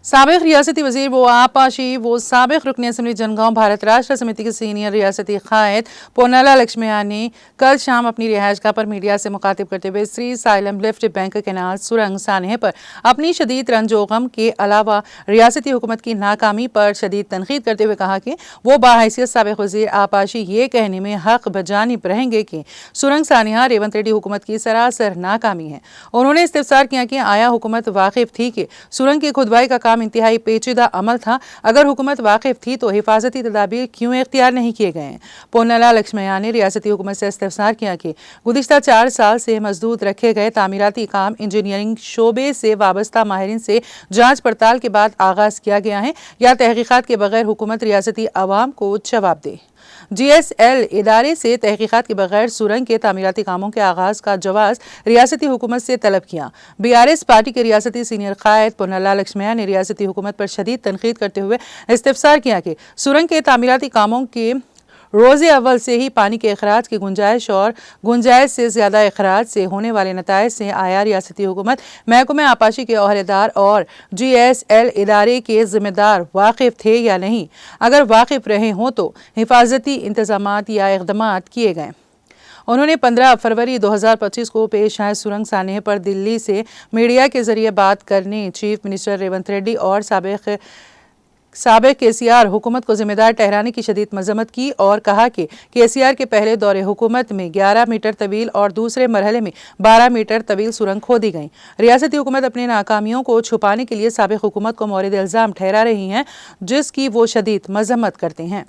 साबिक रियासती वजीर वो आपाशी वो साबिक रुकन असम्बली जनगांव भारत राष्ट्र समिति के सीनियर रियासती कायद पोन्नाला लक्ष्मैया ने कल शाम अपनी रिहाइशगाह पर मीडिया से मुखातिब करते हुए Shri xylem lift bank canal सुरंग सानहे पर अपनी शदीद रंजो गम के अलावा रियासती हुकूमत की नाकामी पर शदीद तनकीद करते हुए कहा कि वो बाहैसियत साबिक वजीर आपाशी ये कहने में हक बजानिब रहेंगे कि सुरंग सानहा रेवंत रेड्डी हुकूमत की सरासर नाकामी है। उन्होंने इस्तिफसार किया कि आया हुकूमत वाकिफ थी कि सुरंग की खुदवाई का काम इंतहाई पेचीदा अमल था। अगर हुकूमत वाकिफ थी तो हिफाजती तदाबीर क्यों इख्तियार नहीं किए गए हैं। पोन्नाला लक्ष्मैया ने रियासती हुकूमत से इस्तिफसार किया कि गुज़िश्ता 4 साल से मसदूद रखे गए तामीराती काम इंजीनियरिंग शोबे से वाबस्ता माहिरीन से जांच पड़ताल के बाद आगाज किया गया है या तहकीकात के बगैर हुकूमत रियासती अवाम को जवाब दे। GSL इदारे से तहकीकात के बगैर सुरंग के तामीराती कामों के आगाज का जवाज रियासती हुकूमत से तलब किया। BRS पार्टी के रियासती सीनियर कायद पोन्नाला लक्ष्मैया ने रियासती हुकूमत पर शदीद तनकीद करते हुए इस्तिफसार किया कि सुरंग के तामीराती कामों के रोज़े अव्वल से ही पानी के अखराज की गुंजाइश और गुंजाइश से ज़्यादा अखराज से होने वाले नताइज से आया रियासती हुकूमत महकमे आपाशी के ओहदेदार और GSL इदारे के ज़िम्मेदार वाकिफ़ थे या नहीं। अगर वाकिफ़ रहे हों तो हिफाजती इंतज़ामात या इक़दामात किए गए। उन्होंने 15 फरवरी 2025 को पेश आए सुरंग सानहे पर दिल्ली से मीडिया के जरिए बात करने चीफ मिनिस्टर रेवंत रेड्डी और साबिक KCR हुकूमत को जिम्मेदार ठहराने की शदीद मजम्मत की और कहा कि KCR के पहले दौरे हुकूमत में 11 मीटर तवील और दूसरे मरहले में 12 मीटर तवील सुरंग खोदी गई। रियासती हुकूमत अपनी नाकामियों को छुपाने के लिए साबिक हुकूमत को मौरिद इल्ज़ाम ठहरा रही है, जिसकी वो शदीद मजम्मत करते हैं।